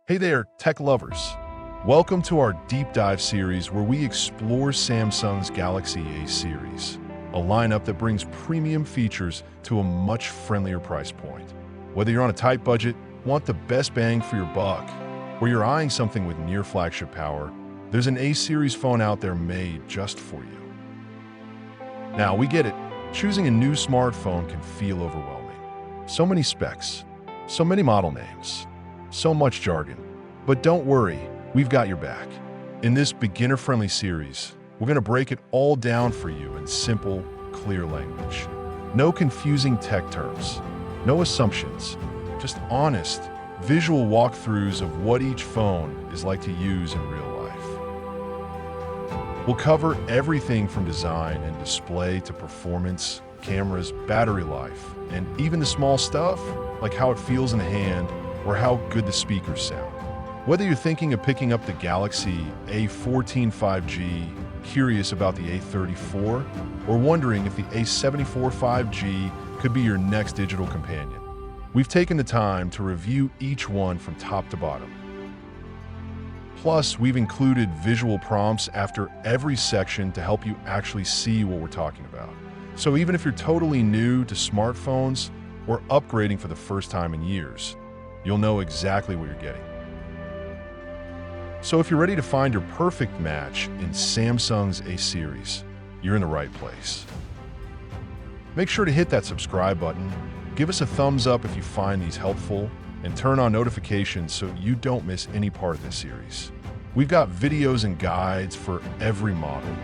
Hey there, tech lovers. Welcome to our deep dive series where we explore Samsung's Galaxy A series, a lineup that brings premium features to a much friendlier price point. Whether you're on a tight budget, want the best bang for your buck, or you're eyeing something with near flagship power, there's an A series phone out there made just for you. Now, we get it. Choosing a new smartphone can feel overwhelming. So many specs, so many model names, so much jargon. But don't worry, we've got your back. In this beginner-friendly series, we're going to break it all down for you in simple, clear language. No confusing tech terms, no assumptions, just honest, visual walkthroughs of what each phone is like to use in real life. We'll cover everything from design and display to performance, cameras, battery life, and even the small stuff, like how it feels in the hand or how good the speakers sound. Whether you're thinking of picking up the Galaxy A14 5G, curious about the A34, or wondering if the A74 5G could be your next digital companion, we've taken the time to review each one from top to bottom. Plus, we've included visual prompts after every section to help you actually see what we're talking about. So even if you're totally new to smartphones or upgrading for the first time in years, you'll know exactly what you're getting. So if you're ready to find your perfect match in Samsung's A series, you're in the right place. Make sure to hit that subscribe button, give us a thumbs up if you find these helpful, and turn on notifications so you don't miss any part of this series. We've got videos and guides for every model,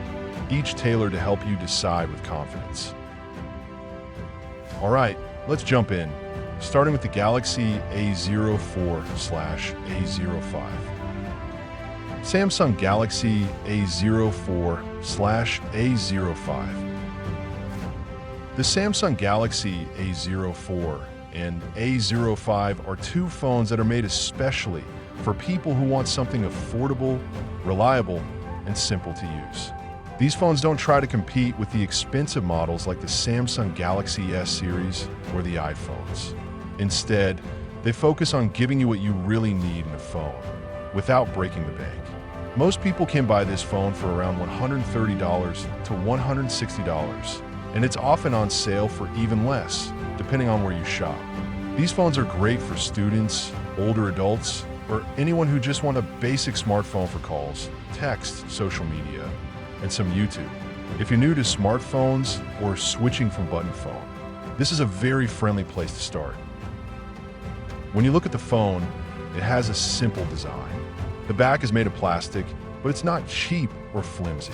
each tailored to help you decide with confidence. All right, let's jump in, starting with the Galaxy A04/A05. Samsung Galaxy A04/A05. The Samsung Galaxy A04 and A05 are two phones that are made especially for people who want something affordable, reliable, and simple to use. These phones don't try to compete with the expensive models like the Samsung Galaxy S series or the iPhones. Instead, they focus on giving you what you really need in a phone without breaking the bank. Most people can buy this phone for around $130 to $160, and it's often on sale for even less, depending on where you shop. These phones are great for students, older adults, or anyone who just want a basic smartphone for calls, text, social media, and some YouTube. If you're new to smartphones or switching from button phone, this is a very friendly place to start. When you look at the phone, it has a simple design. The back is made of plastic, but it's not cheap or flimsy.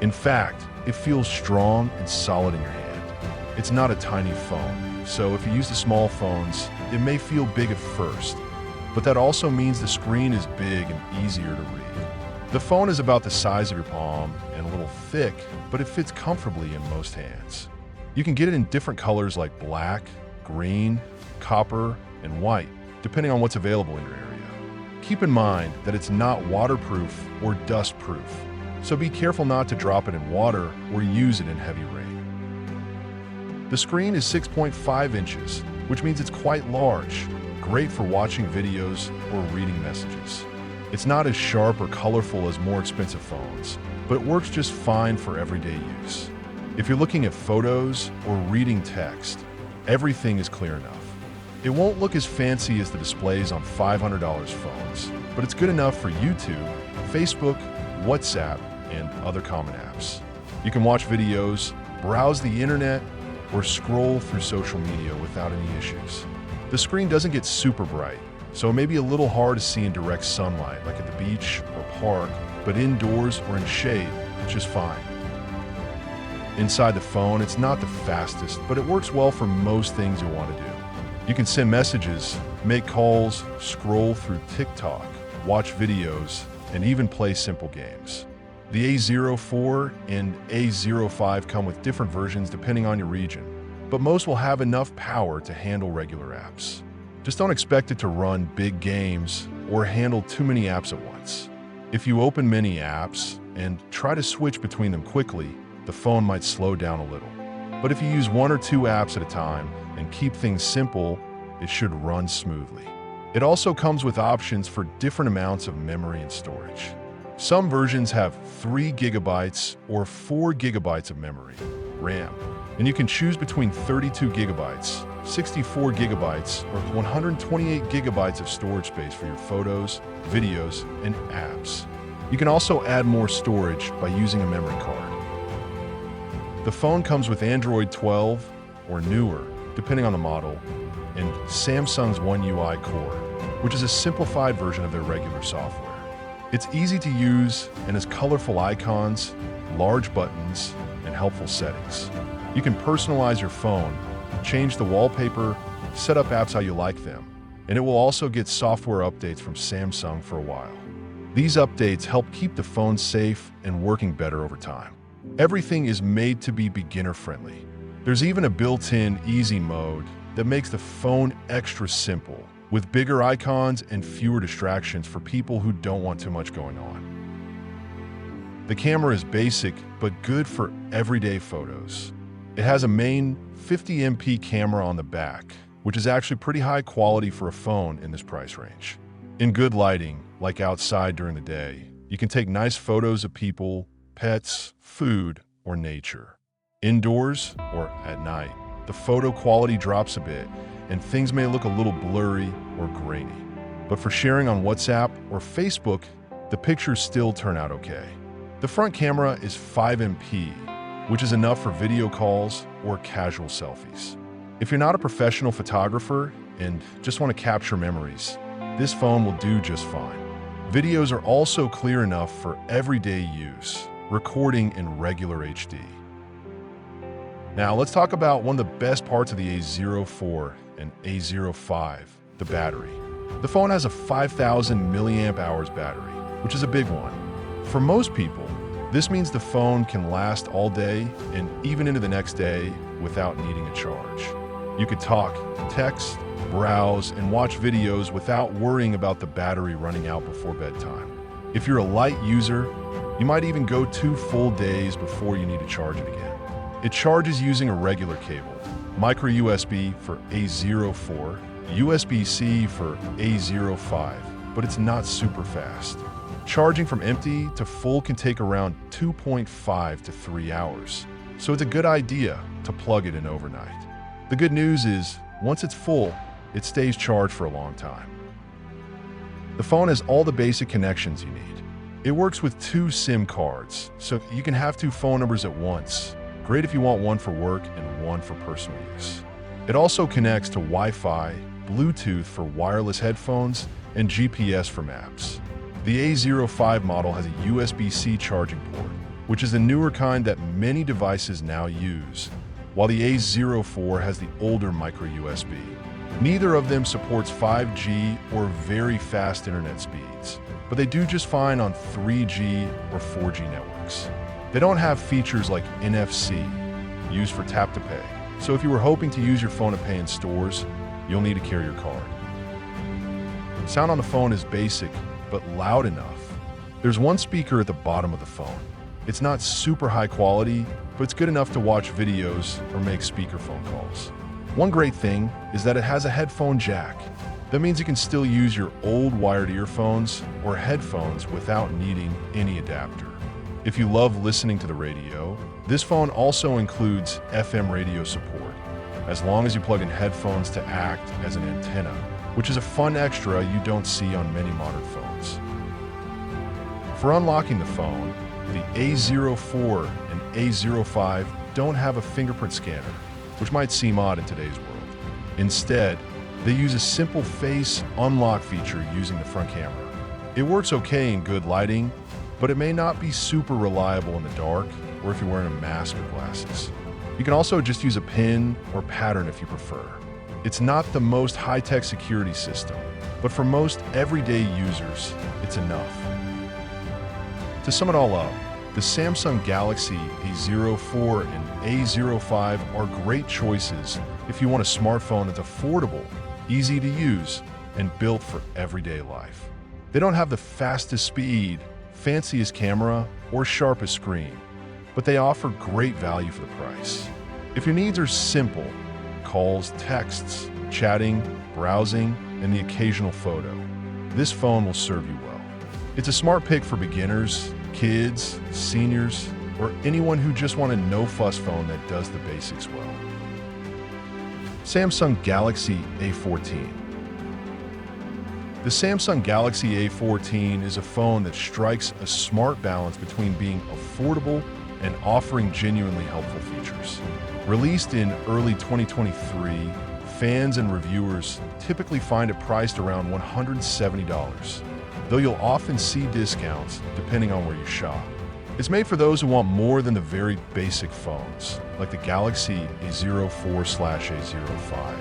In fact, it feels strong and solid in your hand. It's not a tiny phone, so if you use the small phones, it may feel big at first, but that also means the screen is big and easier to read. The phone is about the size of your palm and a little thick, but it fits comfortably in most hands. You can get it in different colors like black, green, copper, and white, depending on what's available in your area. Keep in mind that it's not waterproof or dustproof, so be careful not to drop it in water or use it in heavy rain. The screen is 6.5 inches, which means it's quite large, great for watching videos or reading messages. It's not as sharp or colorful as more expensive phones, but it works just fine for everyday use. If you're looking at photos or reading text, everything is clear enough. It won't look as fancy as the displays on $500 phones, but it's good enough for YouTube, Facebook, WhatsApp, and other common apps. You can watch videos, browse the internet, or scroll through social media without any issues. The screen doesn't get super bright, so it may be a little hard to see in direct sunlight, like at the beach or park, but indoors or in shade, it's just fine. Inside the phone, it's not the fastest, but it works well for most things you want to do. You can send messages, make calls, scroll through TikTok, watch videos, and even play simple games. The A04 and A05 come with different versions depending on your region, but most will have enough power to handle regular apps. Just don't expect it to run big games or handle too many apps at once. If you open many apps and try to switch between them quickly, the phone might slow down a little. But if you use one or two apps at a time and keep things simple, it should run smoothly. It also comes with options for different amounts of memory and storage. Some versions have 3 gigabytes or 4 gigabytes of memory, RAM, and you can choose between 32 gigabytes, 64 gigabytes, or 128 gigabytes of storage space for your photos, videos, and apps. You can also add more storage by using a memory card. The phone comes with Android 12 or newer, depending on the model, and Samsung's One UI Core, which is a simplified version of their regular software. It's easy to use and has colorful icons, large buttons, and helpful settings. You can personalize your phone, change the wallpaper, set up apps how you like them, and it will also get software updates from Samsung for a while. These updates help keep the phone safe and working better over time. Everything is made to be beginner-friendly. There's even a built-in easy mode that makes the phone extra simple, with bigger icons and fewer distractions for people who don't want too much going on. The camera is basic, but good for everyday photos. It has a main 50MP camera on the back, which is actually pretty high quality for a phone in this price range. In good lighting, like outside during the day, you can take nice photos of people, pets, food, or nature. Indoors or at night, the photo quality drops a bit, and things may look a little blurry or grainy. But for sharing on WhatsApp or Facebook, the pictures still turn out okay. The front camera is 5MP, which is enough for video calls or casual selfies. If you're not a professional photographer and just want to capture memories, this phone will do just fine. Videos are also clear enough for everyday use, recording in regular HD. Now let's talk about one of the best parts of the A04 and A05, the battery. The phone has a 5,000 milliamp hours battery, which is a big one. For most people, this means the phone can last all day and even into the next day without needing a charge. You could talk, text, browse, and watch videos without worrying about the battery running out before bedtime. If you're a light user, you might even go 2 full days before you need to charge it again. It charges using a regular cable, micro USB for A04, USB-C for A05, but it's not super fast. Charging from empty to full can take around 2.5 to 3 hours, so it's a good idea to plug it in overnight. The good news is, once it's full, it stays charged for a long time. The phone has all the basic connections you need. It works with 2 SIM cards, so you can have 2 phone numbers at once. Great if you want one for work and one for personal use. It also connects to Wi-Fi, Bluetooth for wireless headphones, and GPS for maps. The A05 model has a USB-C charging port, which is the newer kind that many devices now use, while the A04 has the older micro USB. Neither of them supports 5G or very fast internet speeds, but they do just fine on 3G or 4G networks. They don't have features like NFC, used for tap to pay, so if you were hoping to use your phone to pay in stores, you'll need to carry your card. Sound on the phone is basic, but loud enough. There's one speaker at the bottom of the phone. It's not super high quality, but it's good enough to watch videos or make speakerphone calls. One great thing is that it has a headphone jack. That means you can still use your old wired earphones or headphones without needing any adapter. If you love listening to the radio, this phone also includes FM radio support, as long as you plug in headphones to act as an antenna, which is a fun extra you don't see on many modern phones. For unlocking the phone, the A04 and A05 don't have a fingerprint scanner, which might seem odd in today's world. Instead, they use a simple face unlock feature using the front camera. It works okay in good lighting, but it may not be super reliable in the dark or if you're wearing a mask or glasses. You can also just use a pin or pattern if you prefer. It's not the most high-tech security system, but for most everyday users, it's enough. To sum it all up, the Samsung Galaxy A04 and A05 are great choices if you want a smartphone that's affordable, easy to use, and built for everyday life. They don't have the fastest speed, fanciest camera, or sharpest screen, but they offer great value for the price. If your needs are simple, calls, texts, chatting, browsing, and the occasional photo. This phone will serve you well. It's a smart pick for beginners, kids, seniors, or anyone who just want a no-fuss phone that does the basics well. Samsung Galaxy A14. The Samsung Galaxy A14 is a phone that strikes a smart balance between being affordable and offering genuinely helpful features. Released in early 2023, fans and reviewers typically find it priced around $170, though you'll often see discounts depending on where you shop. It's made for those who want more than the very basic phones, like the Galaxy A04/A05,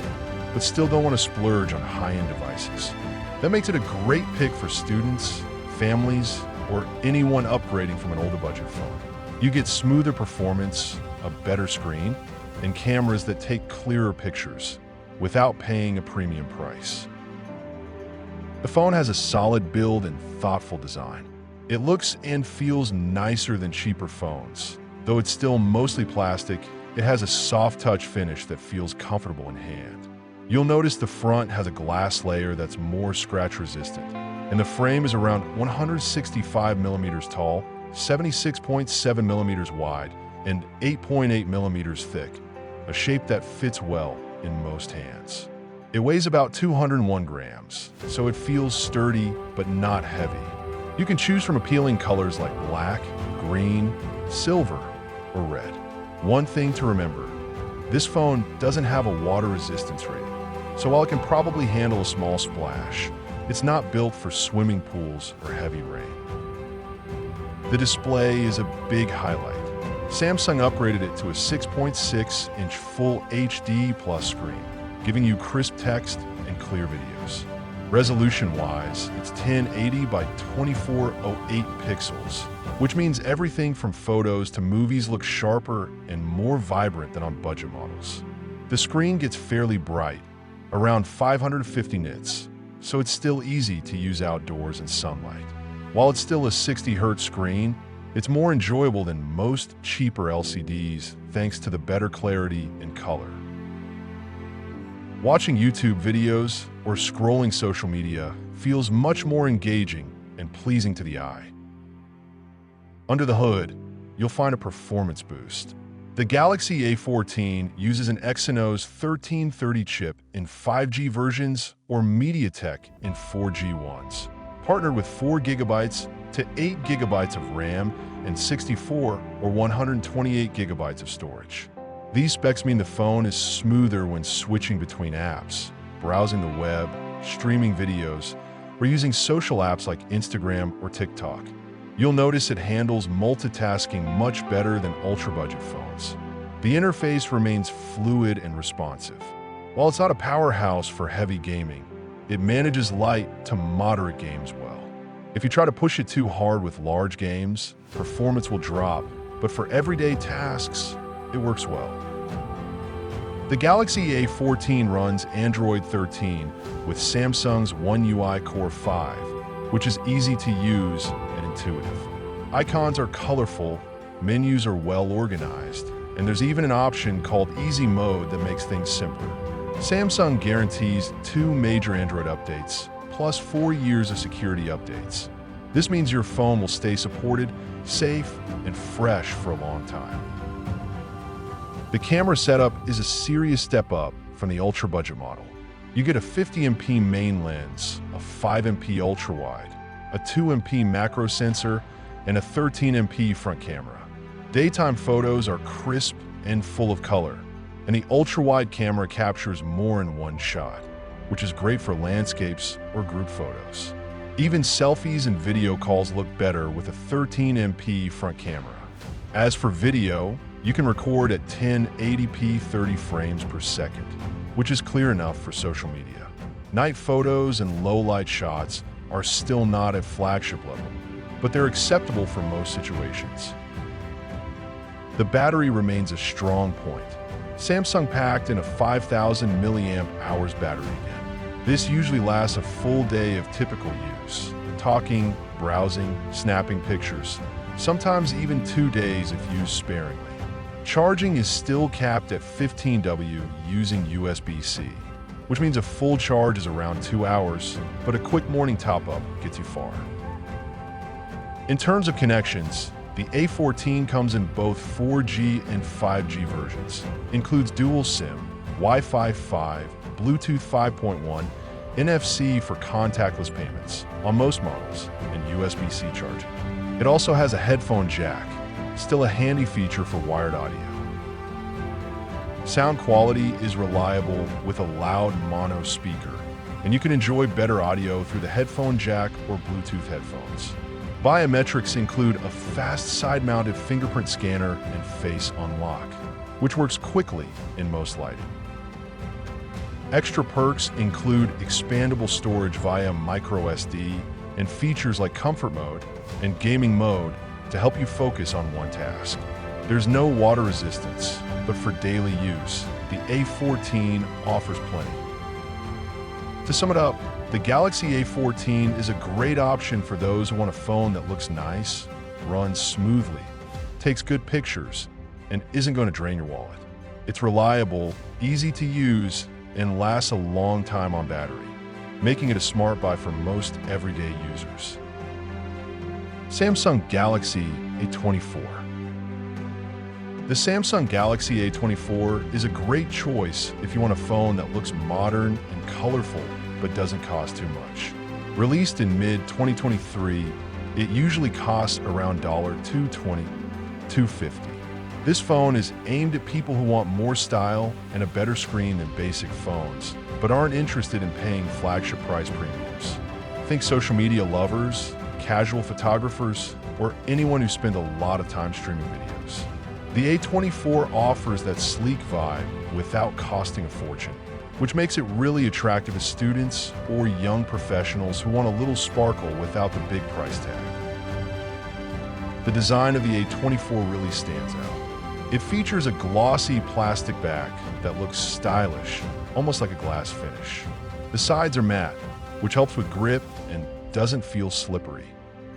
but still don't want to splurge on high-end devices. That makes it a great pick for students, families, or anyone upgrading from an older budget phone. You get smoother performance, a better screen, and cameras that take clearer pictures without paying a premium price. The phone has a solid build and thoughtful design. It looks and feels nicer than cheaper phones. Though it's still mostly plastic, it has a soft touch finish that feels comfortable in hand. You'll notice the front has a glass layer that's more scratch resistant, and the frame is around 165 millimeters tall, 76.7 millimeters wide, and 8.8 millimeters thick, a shape that fits well in most hands. It weighs about 201 grams, so it feels sturdy but not heavy. You can choose from appealing colors like black, green, silver, or red. One thing to remember, this phone doesn't have a water resistance rating, so while it can probably handle a small splash, it's not built for swimming pools or heavy rain. The display is a big highlight. Samsung upgraded it to a 6.6-inch Full HD Plus screen, giving you crisp text and clear videos. Resolution-wise, it's 1080 by 2408 pixels, which means everything from photos to movies looks sharper and more vibrant than on budget models. The screen gets fairly bright, around 550 nits, so it's still easy to use outdoors in sunlight. While it's still a 60Hz screen, it's more enjoyable than most cheaper LCDs thanks to the better clarity and color. Watching YouTube videos or scrolling social media feels much more engaging and pleasing to the eye. Under the hood, you'll find a performance boost. The Galaxy A14 uses an Exynos 1330 chip in 5G versions or MediaTek in 4G ones, partnered with 4 GB to 8 GB of RAM and 64 or 128 GB of storage. These specs mean the phone is smoother when switching between apps, browsing the web, streaming videos, or using social apps like Instagram or TikTok. You'll notice it handles multitasking much better than ultra-budget phones. The interface remains fluid and responsive. While it's not a powerhouse for heavy gaming, it manages light to moderate games well. If you try to push it too hard with large games, performance will drop, but for everyday tasks, it works well. The Galaxy A14 runs Android 13 with Samsung's One UI Core 5, which is easy to use and intuitive. Icons are colorful, menus are well organized, and there's even an option called Easy Mode that makes things simpler. Samsung guarantees 2 major Android updates, plus 4 years of security updates. This means your phone will stay supported, safe, and fresh for a long time. The camera setup is a serious step up from the ultra-budget model. You get a 50MP main lens, a 5MP ultra-wide, a 2MP macro sensor, and a 13MP front camera. Daytime photos are crisp and full of color, and the ultra-wide camera captures more in one shot, which is great for landscapes or group photos. Even selfies and video calls look better with a 13MP front camera. As for video, you can record at 1080p 30 frames per second, which is clear enough for social media. Night photos and low-light shots are still not at flagship level, but they're acceptable for most situations. The battery remains a strong point. Samsung packed in a 5,000 mAh battery again. This usually lasts a full day of typical use, talking, browsing, snapping pictures, sometimes even 2 days if used sparingly. Charging is still capped at 15W using USB-C, which means a full charge is around 2 hours, but a quick morning top-up gets you far. In terms of connections, the A14 comes in both 4G and 5G versions, includes dual SIM, Wi-Fi 5, Bluetooth 5.1, NFC for contactless payments on most models, and USB-C charging. It also has a headphone jack, still a handy feature for wired audio. Sound quality is reliable with a loud mono speaker, and you can enjoy better audio through the headphone jack or Bluetooth headphones. Biometrics include a fast side-mounted fingerprint scanner and face unlock, which works quickly in most lighting. Extra perks include expandable storage via microSD and features like comfort mode and gaming mode to help you focus on one task. There's no water resistance, but for daily use, the A14 offers plenty. To sum it up, the Galaxy A14 is a great option for those who want a phone that looks nice, runs smoothly, takes good pictures, and isn't going to drain your wallet. It's reliable, easy to use, and lasts a long time on battery, making it a smart buy for most everyday users. Samsung Galaxy A24. The Samsung Galaxy A24 is a great choice if you want a phone that looks modern and colorful but doesn't cost too much. Released in mid-2023, it usually costs around $220, $250. This phone is aimed at people who want more style and a better screen than basic phones, but aren't interested in paying flagship price premiums. Think social media lovers, casual photographers, or anyone who spends a lot of time streaming videos. The A24 offers that sleek vibe without costing a fortune, which makes it really attractive to students or young professionals who want a little sparkle without the big price tag. The design of the A24 really stands out. It features a glossy plastic back that looks stylish, almost like a glass finish. The sides are matte, which helps with grip and doesn't feel slippery.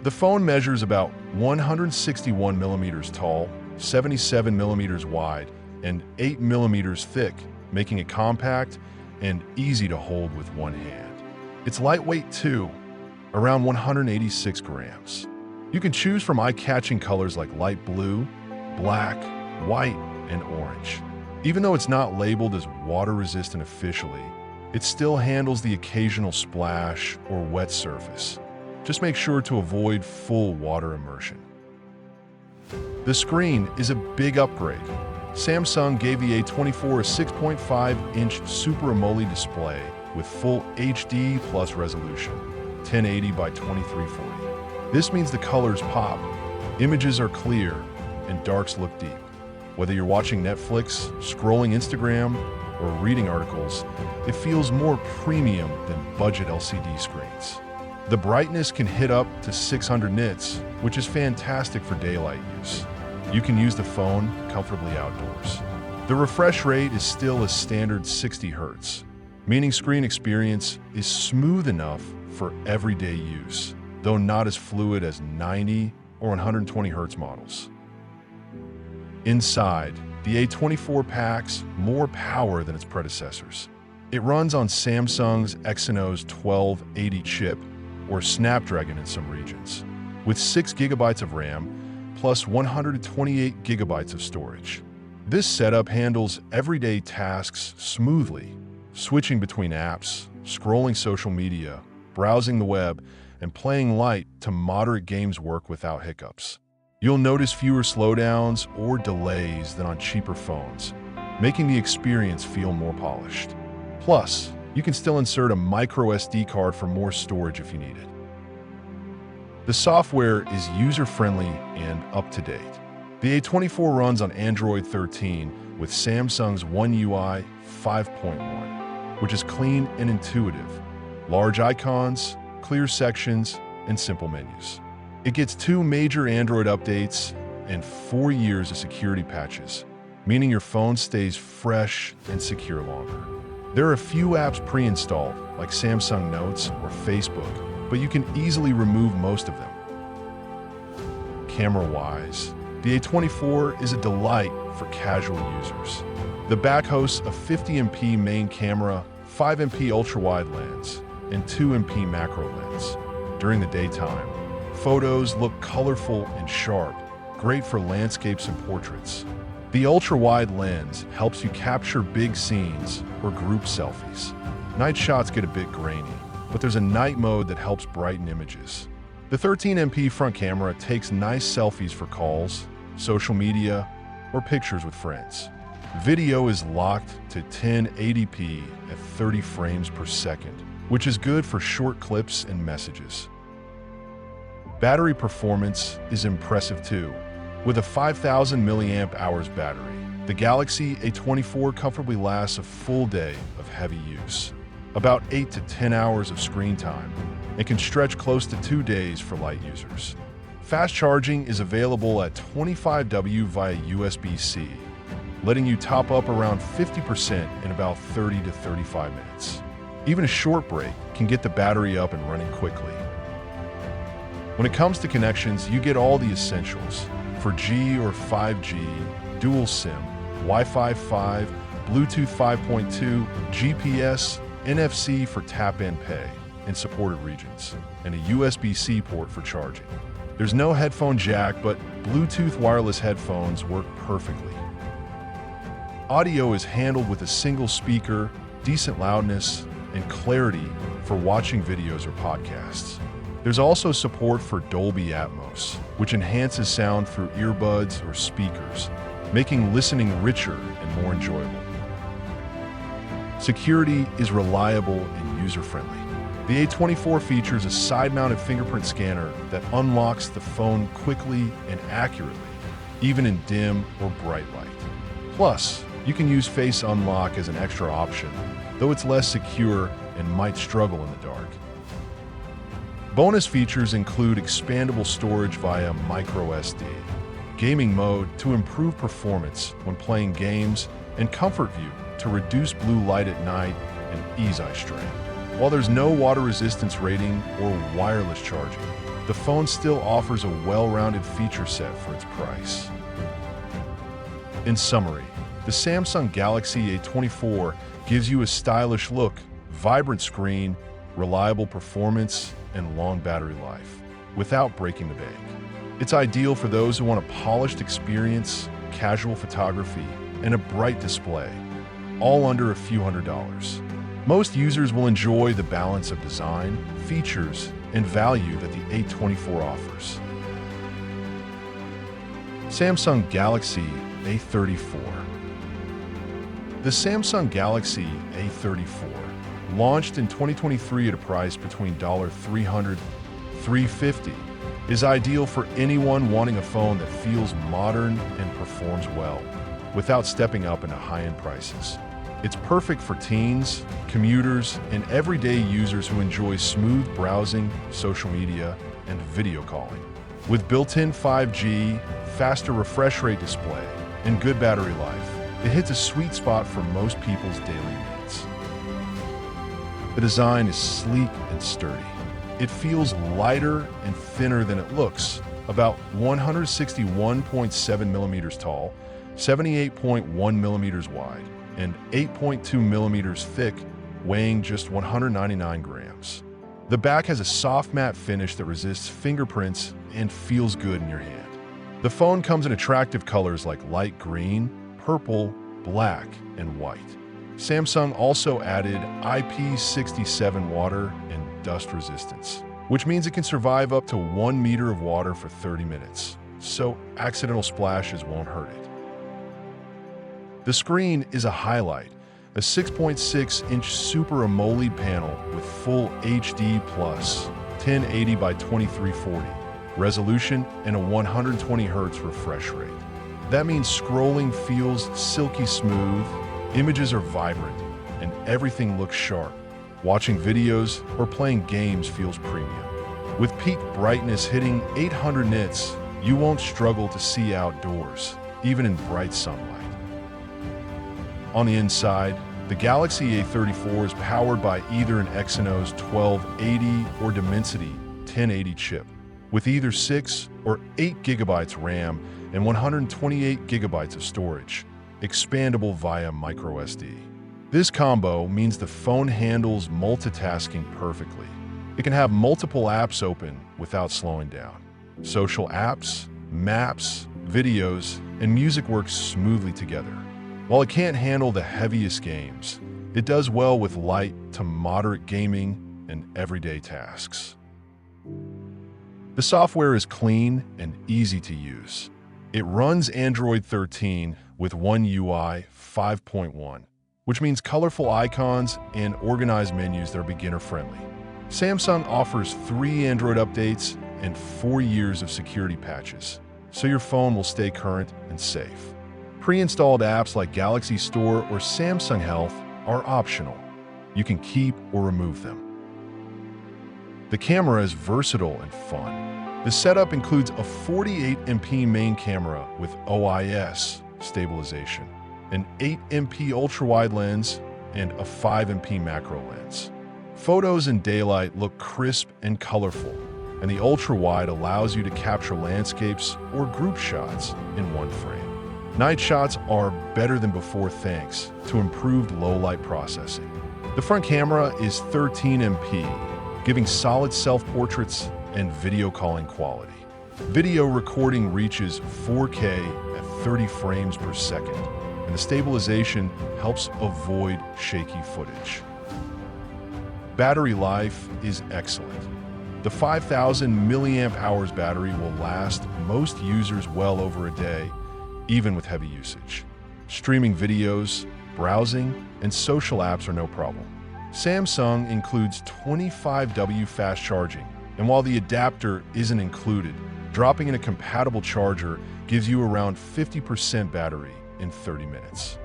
The phone measures about 161 millimeters tall, 77 millimeters wide, and 8 millimeters thick, making it compact and easy to hold with one hand. It's lightweight too, around 186 grams. You can choose from eye-catching colors like light blue, black, white, and orange. Even though it's not labeled as water-resistant officially, it still handles the occasional splash or wet surface. Just make sure to avoid full water immersion. The screen is a big upgrade. Samsung gave the A24 a 6.5-inch Super AMOLED display with full HD plus resolution, 1080 by 2340. This means the colors pop, images are clear, and darks look deep. Whether you're watching Netflix, scrolling Instagram, or reading articles, it feels more premium than budget LCD screens. The brightness can hit up to 600 nits, which is fantastic for daylight use. You can use the phone comfortably outdoors. The refresh rate is still a standard 60 Hz, meaning screen experience is smooth enough for everyday use, though not as fluid as 90 or 120 Hz models. Inside, the A24 packs more power than its predecessors. It runs on Samsung's Exynos 1280 chip, or Snapdragon in some regions, with 6 GB of RAM plus 128 GB of storage. This setup handles everyday tasks smoothly, switching between apps, scrolling social media, browsing the web, and playing light to moderate games work without hiccups. You'll notice fewer slowdowns or delays than on cheaper phones, making the experience feel more polished. Plus, you can still insert a microSD card for more storage if you need it. The software is user-friendly and up-to-date. The A24 runs on Android 13 with Samsung's One UI 5.1, which is clean and intuitive. Large icons, clear sections, and simple menus. It gets 2 major Android updates and 4 years of security patches, meaning your phone stays fresh and secure longer. There are a few apps pre-installed, like Samsung Notes or Facebook, but you can easily remove most of them. Camera-wise, The A24 is a delight for casual users. The back hosts a 50MP main camera, 5MP ultra-wide lens, and 2MP macro lens. During the daytime, photos look colorful and sharp, great for landscapes and portraits. The ultra-wide lens helps you capture big scenes or group selfies. Night shots get a bit grainy, but there's a night mode that helps brighten images. The 13MP front camera takes nice selfies for calls, social media, or pictures with friends. Video is locked to 1080p at 30 frames per second, which is good for short clips and messages. Battery performance is impressive too. With a 5,000 milliamp hours battery, the Galaxy A24 comfortably lasts a full day of heavy use, about 8 to 10 hours of screen time, and can stretch close to 2 days for light users. Fast charging is available at 25W via USB-C, letting you top up around 50% in about 30 to 35 minutes. Even a short break can get the battery up and running quickly. When it comes to connections, you get all the essentials. 4G or 5G, dual SIM, Wi-Fi 5, Bluetooth 5.2, GPS, NFC for tap and pay in supported regions, and a USB-C port for charging. There's no headphone jack, but Bluetooth wireless headphones work perfectly. Audio is handled with a single speaker, decent loudness, and clarity for watching videos or podcasts. There's also support for Dolby Atmos, which enhances sound through earbuds or speakers, making listening richer and more enjoyable. Security is reliable and user-friendly. The A24 features a side-mounted fingerprint scanner that unlocks the phone quickly and accurately, even in dim or bright light. Plus, you can use Face Unlock as an extra option, though it's less secure and might struggle in the dark. Bonus features include expandable storage via microSD, gaming mode to improve performance when playing games, and comfort view to reduce blue light at night and ease eye strain. While there's no water resistance rating or wireless charging, the phone still offers a well-rounded feature set for its price. In summary, the Samsung Galaxy A24 gives you a stylish look, vibrant screen, reliable performance, and long battery life, without breaking the bank. It's ideal for those who want a polished experience, casual photography, and a bright display, all under a few $100s. Most users will enjoy the balance of design, features, and value that the A24 offers. Samsung Galaxy A34. The Samsung Galaxy A34 launched in 2023 at a price between $300 to $350, is ideal for anyone wanting a phone that feels modern and performs well, without stepping up into high-end prices. It's perfect for teens, commuters, and everyday users who enjoy smooth browsing, social media, and video calling. With built-in 5G, faster refresh rate display, and good battery life, it hits a sweet spot for most people's daily needs. The design is sleek and sturdy. It feels lighter and thinner than it looks, about 161.7 millimeters tall, 78.1 millimeters wide, and 8.2 millimeters thick, weighing just 199 grams. The back has a soft matte finish that resists fingerprints and feels good in your hand. The phone comes in attractive colors like light green, purple, black, and white. Samsung also added IP67 water and dust resistance, which means it can survive up to 1 meter of water for 30 minutes, so accidental splashes won't hurt it. The screen is a highlight, a 6.6-inch Super AMOLED panel with full HD plus 1080 by 2340 resolution and a 120 Hz refresh rate. That means scrolling feels silky smooth, images are vibrant, and everything looks sharp. Watching videos or playing games feels premium. With peak brightness hitting 800 nits, you won't struggle to see outdoors, even in bright sunlight. On the inside, the Galaxy A34 is powered by either an Exynos 1280 or Dimensity 1080 chip. With either 6 or 8 gigabytes RAM, and 128 gigabytes of storage, expandable via microSD. This combo means the phone handles multitasking perfectly. It can have multiple apps open without slowing down. Social apps, maps, videos, and music work smoothly together. While it can't handle the heaviest games, it does well with light to moderate gaming and everyday tasks. The software is clean and easy to use. It runs Android 13 with One UI 5.1, which means colorful icons and organized menus that are beginner-friendly. Samsung offers 3 Android updates and 4 years of security patches, so your phone will stay current and safe. Pre-installed apps like Galaxy Store or Samsung Health are optional. You can keep or remove them. The camera is versatile and fun. The setup includes a 48MP main camera with OIS stabilization, an 8MP ultra-wide lens, and a 5MP macro lens. Photos in daylight look crisp and colorful, and the ultra-wide allows you to capture landscapes or group shots in one frame. Night shots are better than before thanks to improved low-light processing. The front camera is 13MP, giving solid self-portraits and video calling quality. Video recording reaches 4K at 30 frames per second, and the stabilization helps avoid shaky footage. Battery life is excellent. The 5,000 mAh battery will last most users well over a day, even with heavy usage. Streaming videos, browsing, and social apps are no problem. Samsung includes 25W fast charging, and while the adapter isn't included, dropping in a compatible charger gives you around 50% battery in 30 minutes.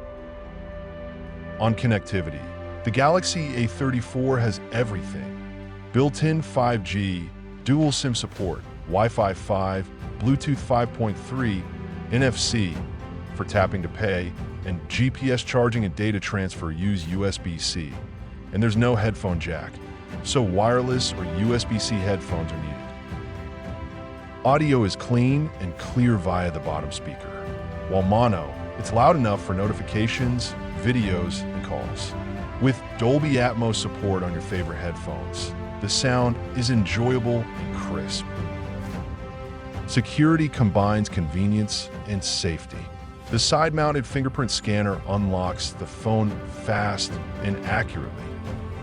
On connectivity, the Galaxy A34 has everything. Built-in 5G, dual SIM support, Wi-Fi 5, Bluetooth 5.3, NFC for tapping to pay, and GPS charging and data transfer use USB-C. And there's no headphone jack, so wireless or USB-C headphones are needed. Audio is clean and clear via the bottom speaker. While mono, it's loud enough for notifications, videos, and calls. With Dolby Atmos support on your favorite headphones, the sound is enjoyable and crisp. Security combines convenience and safety. The side-mounted fingerprint scanner unlocks the phone fast and accurately,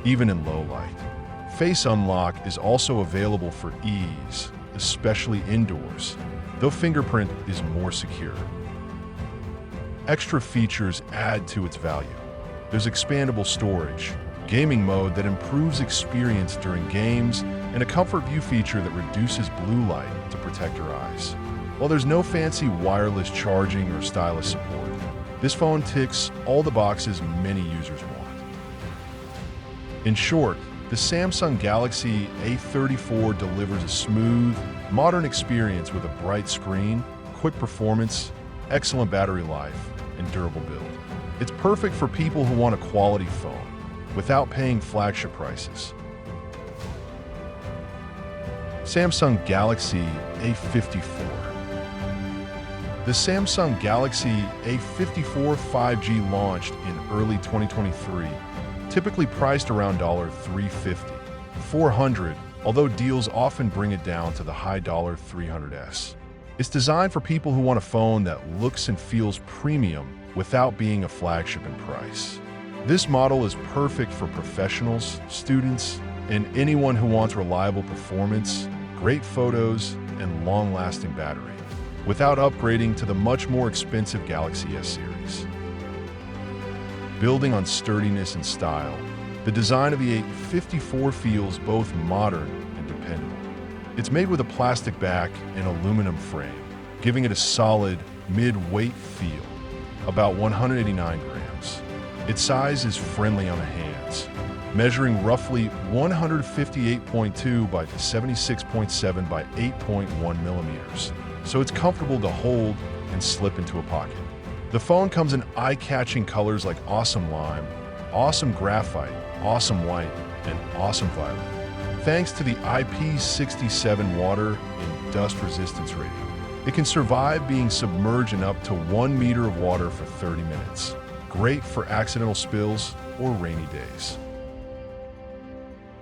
even in low light. Face unlock is also available for ease, especially indoors, though fingerprint is more secure. Extra features add to its value. There's expandable storage, gaming mode that improves experience during games, and a comfort view feature that reduces blue light to protect your eyes. While there's no fancy wireless charging or stylus support, this phone ticks all the boxes many users want. In short, the Samsung Galaxy A34 delivers a smooth, modern experience with a bright screen, quick performance, excellent battery life, and durable build. It's perfect for people who want a quality phone without paying flagship prices. Samsung Galaxy A54. The Samsung Galaxy A54 5G launched in early 2023, typically priced around $350, $400, although deals often bring it down to the high $300s. It's designed for people who want a phone that looks and feels premium without being a flagship in price. This model is perfect for professionals, students, and anyone who wants reliable performance, great photos, and long-lasting battery, without upgrading to the much more expensive Galaxy S series. Building on sturdiness and style, the design of the A54 feels both modern and dependable. It's made with a plastic back and aluminum frame, giving it a solid, mid-weight feel, about 189 grams. Its size is friendly on the hands, measuring roughly 158.2 by 76.7 by 8.1 millimeters, so it's comfortable to hold and slip into a pocket. The phone comes in eye-catching colors like awesome lime, awesome graphite, awesome white, and awesome violet. Thanks to the IP67 water and dust resistance rating, It can survive being submerged in up to 1 meter of water for 30 minutes. Great for accidental spills or rainy days.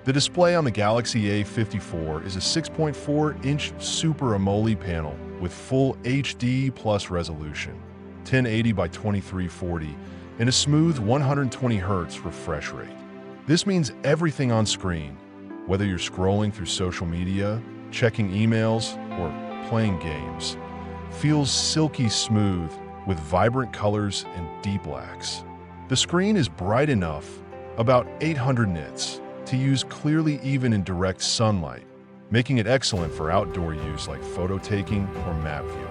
The display on the Galaxy A54 is a 6.4-inch Super AMOLED panel with full HD plus resolution, 1080 by 2340, and a smooth 120 Hz refresh rate. This means everything on screen, whether you're scrolling through social media, checking emails, or playing games, feels silky smooth with vibrant colors and deep blacks. The screen is bright enough, about 800 nits, to use clearly even in direct sunlight, making it excellent for outdoor use like photo taking or map viewing.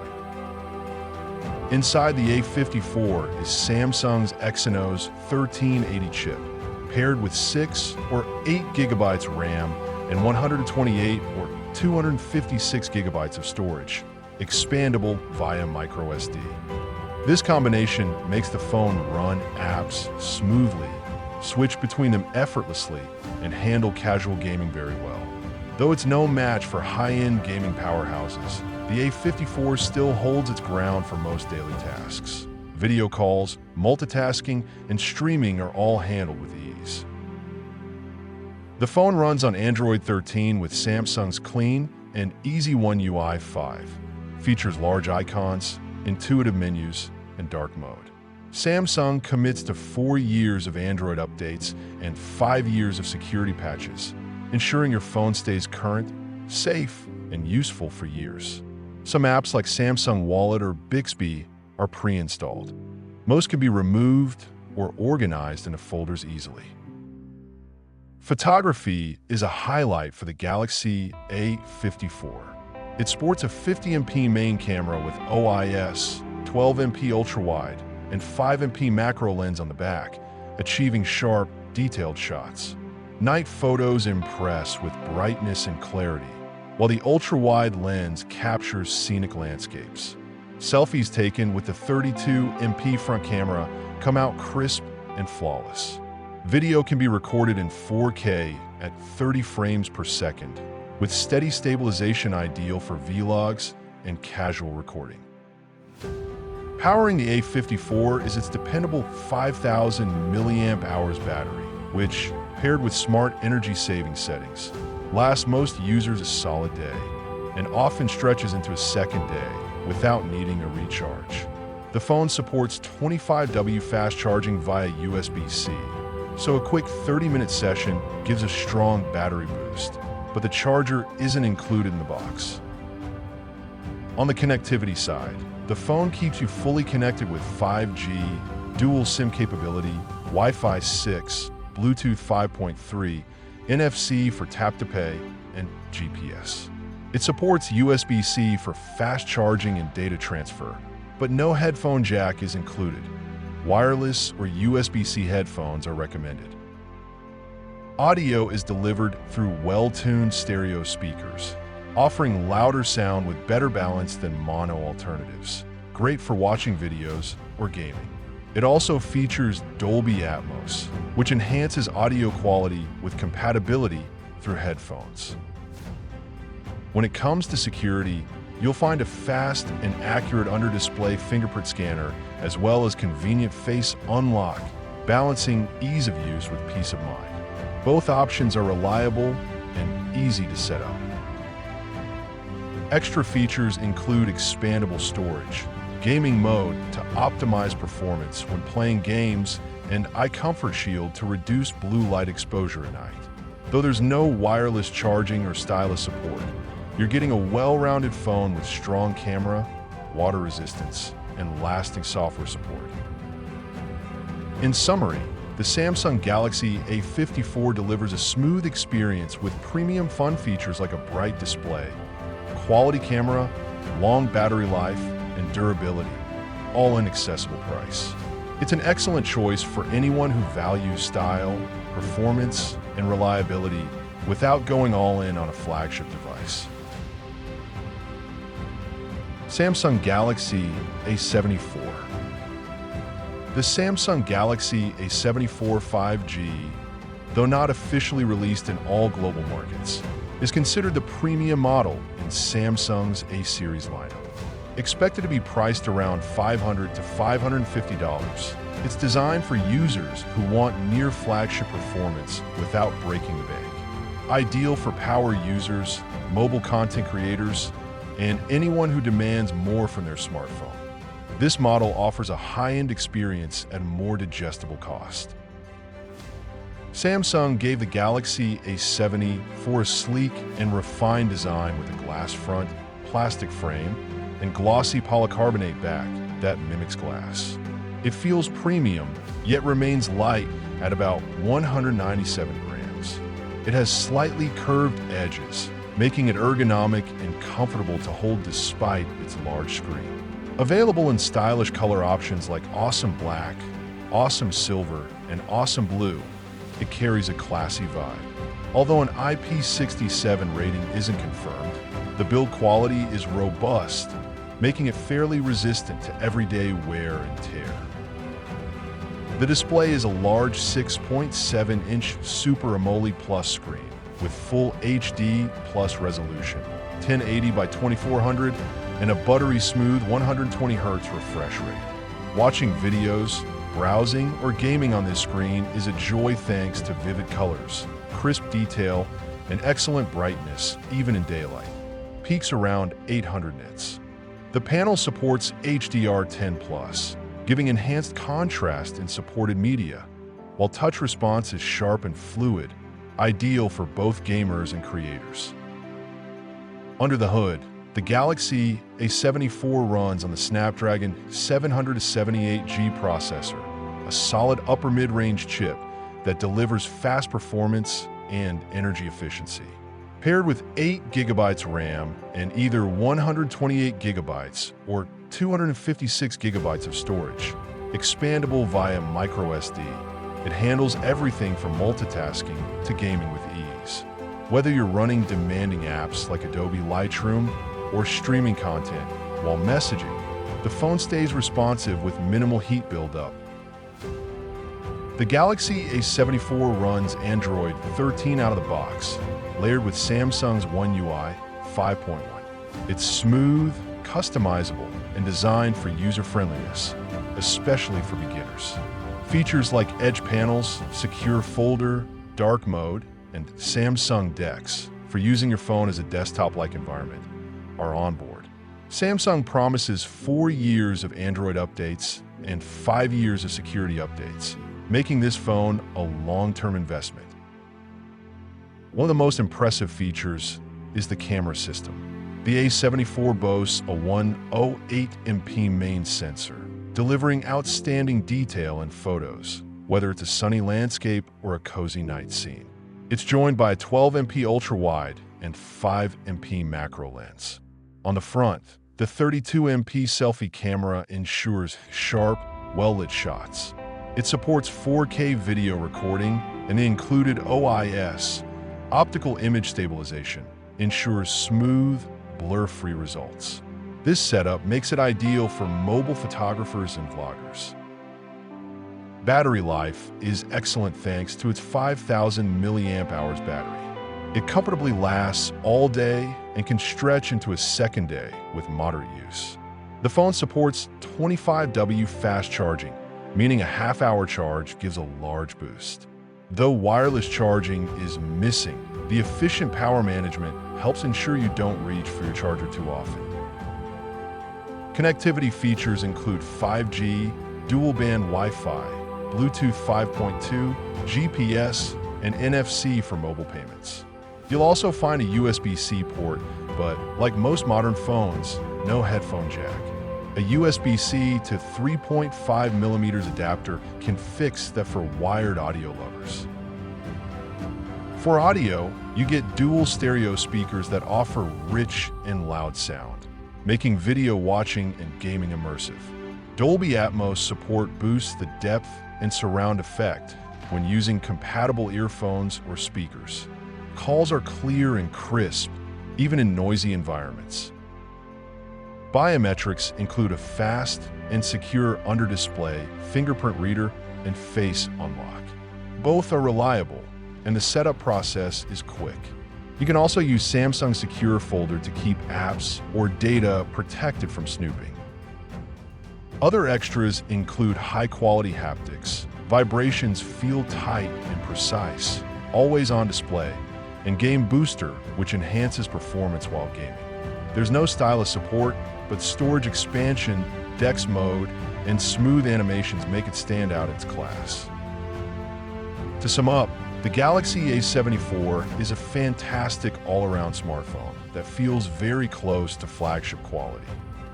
Inside the A54 is Samsung's Exynos 1380 chip, paired with 6 or 8 gigabytes RAM and 128 or 256 gigabytes of storage, expandable via microSD. This combination makes the phone run apps smoothly, switch between them effortlessly, and handle casual gaming very well. Though it's no match for high-end gaming powerhouses, the A54 still holds its ground for most daily tasks. Video calls, multitasking, and streaming are all handled with ease. The phone runs on Android 13 with Samsung's clean and easy One UI 5. Features large icons, intuitive menus, and dark mode. Samsung commits to 4 years of Android updates and 5 years of security patches, ensuring your phone stays current, safe, and useful for years. Some apps like Samsung Wallet or Bixby are pre-installed. Most can be removed or organized into folders easily. Photography is a highlight for the Galaxy A54. It sports a 50MP main camera with OIS, 12MP ultra-wide, and 5MP macro lens on the back, achieving sharp, detailed shots. Night photos impress with brightness and clarity, while the ultra-wide lens captures scenic landscapes. Selfies taken with the 32MP front camera come out crisp and flawless. Video can be recorded in 4K at 30 frames per second, with steady stabilization ideal for vlogs and casual recording. Powering the A54 is its dependable 5,000 mAh battery, which, paired with smart energy-saving settings, lasts most users a solid day and often stretches into a second day without needing a recharge. The phone supports 25W fast charging via USB-C, so a quick 30-minute session gives a strong battery boost, but the charger isn't included in the box. On the connectivity side, the phone keeps you fully connected with 5G, dual SIM capability, Wi-Fi 6, Bluetooth 5.3, NFC for tap-to-pay, and GPS. It supports USB-C for fast charging and data transfer, but no headphone jack is included. Wireless or USB-C headphones are recommended. Audio is delivered through well-tuned stereo speakers, offering louder sound with better balance than mono alternatives. Great for watching videos or gaming. It also features Dolby Atmos, which enhances audio quality with compatibility through headphones. When it comes to security, you'll find a fast and accurate under-display fingerprint scanner as well as convenient face unlock, balancing ease of use with peace of mind. Both options are reliable and easy to set up. Extra features include expandable storage, gaming mode to optimize performance when playing games, and eye comfort shield to reduce blue light exposure at night. Though there's no wireless charging or stylus support, you're getting a well-rounded phone with strong camera, water resistance, and lasting software support. In summary, the Samsung Galaxy A54 delivers a smooth experience with premium fun features like a bright display, quality camera, long battery life, and durability, all in accessible price. It's an excellent choice for anyone who values style, performance, and reliability without going all in on a flagship device. Samsung Galaxy A74. The Samsung Galaxy A74 5G, though not officially released in all global markets, is considered the premium model in Samsung's A series lineup. Expected to be priced around $500 to $550. It's designed for users who want near flagship performance without breaking the bank. Ideal for power users, mobile content creators, and anyone who demands more from their smartphone. This model offers a high-end experience at a more digestible cost. Samsung gave the Galaxy A74 a sleek and refined design with a glass front, plastic frame, and glossy polycarbonate back that mimics glass. It feels premium, yet remains light at about 197 grams. It has slightly curved edges, making it ergonomic and comfortable to hold despite its large screen. Available in stylish color options like Awesome Black, Awesome Silver, and Awesome Blue, it carries a classy vibe. Although an IP67 rating isn't confirmed, the build quality is robust, making it fairly resistant to everyday wear and tear. The display is a large 6.7-inch Super AMOLED Plus screen with full HD Plus resolution, 1080 by 2400, and a buttery smooth 120 Hz refresh rate. Watching videos, browsing, or gaming on this screen is a joy thanks to vivid colors, crisp detail, and excellent brightness even in daylight. Peaks around 800 nits. The panel supports HDR10+, giving enhanced contrast in supported media, while touch response is sharp and fluid, ideal for both gamers and creators. Under the hood, the Galaxy A74 runs on the Snapdragon 778G processor, a solid upper mid-range chip that delivers fast performance and energy efficiency. Paired with 8 GB RAM and either 128 GB or 256 GB of storage, expandable via microSD, it handles everything from multitasking to gaming with ease. Whether you're running demanding apps like Adobe Lightroom or streaming content while messaging, the phone stays responsive with minimal heat buildup. The Galaxy A74 runs Android 13 out of the box, layered with Samsung's One UI 5.1. It's smooth, customizable, and designed for user-friendliness, especially for beginners. Features like edge panels, secure folder, dark mode, and Samsung DeX for using your phone as a desktop-like environment are on board. Samsung promises 4 years of Android updates and 5 years of security updates, making this phone a long-term investment. One of the most impressive features is the camera system. The A74 boasts a 108MP main sensor, delivering outstanding detail in photos, whether it's a sunny landscape or a cozy night scene. It's joined by a 12MP ultra-wide and 5MP macro lens. On the front, the 32MP selfie camera ensures sharp, well-lit shots. It supports 4K video recording, and the included OIS, optical image stabilization, ensures smooth, blur-free results. This setup makes it ideal for mobile photographers and vloggers. Battery life is excellent thanks to its 5,000 mAh battery. It comfortably lasts all day and can stretch into a second day with moderate use. The phone supports 25W fast charging, meaning a half-hour charge gives a large boost. Though wireless charging is missing, the efficient power management helps ensure you don't reach for your charger too often. Connectivity features include 5G, dual-band Wi-Fi, Bluetooth 5.2, GPS, and NFC for mobile payments. You'll also find a USB-C port, but like most modern phones, no headphone jack. A USB-C to 3.5mm adapter can fix that for wired audio lovers. For audio, you get dual stereo speakers that offer rich and loud sound, making video watching and gaming immersive. Dolby Atmos support boosts the depth and surround effect when using compatible earphones or speakers. Calls are clear and crisp, even in noisy environments. Biometrics include a fast and secure under-display fingerprint reader and face unlock. Both are reliable, and the setup process is quick. You can also use Samsung Secure Folder to keep apps or data protected from snooping. Other extras include high-quality haptics, vibrations feel tight and precise, always on display, and Game Booster, which enhances performance while gaming. There's no stylus support, but storage expansion, DeX mode, and smooth animations make it stand out in its class. To sum up, the Galaxy A74 is a fantastic all-around smartphone that feels very close to flagship quality.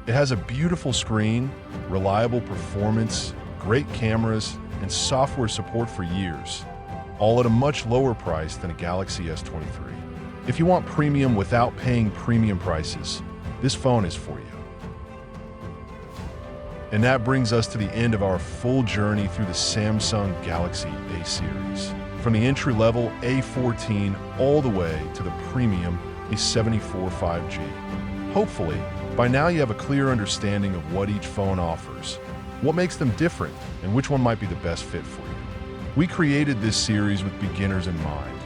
It has a beautiful screen, reliable performance, great cameras, and software support for years, all at a much lower price than a Galaxy S23. If you want premium without paying premium prices, this phone is for you. And that brings us to the end of our full journey through the Samsung Galaxy A series. From the entry-level A14 all the way to the premium A74 5G. Hopefully, by now you have a clear understanding of what each phone offers, what makes them different, and which one might be the best fit for you. We created this series with beginners in mind.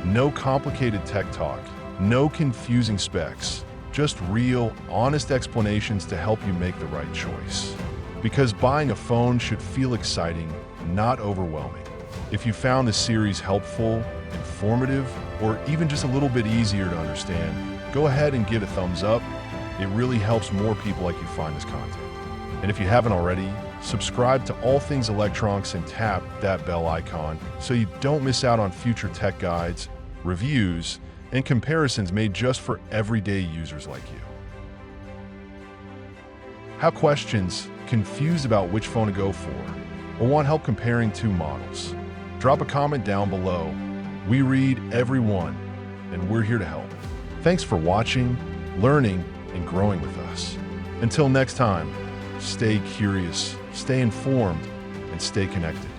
No complicated tech talk, no confusing specs, just real, honest explanations to help you make the right choice. Because buying a phone should feel exciting, not overwhelming. If you found this series helpful, informative, or even just a little bit easier to understand, go ahead and give it a thumbs up. It really helps more people like you find this content. And if you haven't already, subscribe to AllThingsElectronx and tap that bell icon so you don't miss out on future tech guides, reviews, and comparisons made just for everyday users like you. Have questions, confused about which phone to go for, or want help comparing two models? Drop a comment down below. We read every one, and we're here to help. Thanks for watching, learning, and growing with us. Until next time, stay curious, stay informed, and stay connected.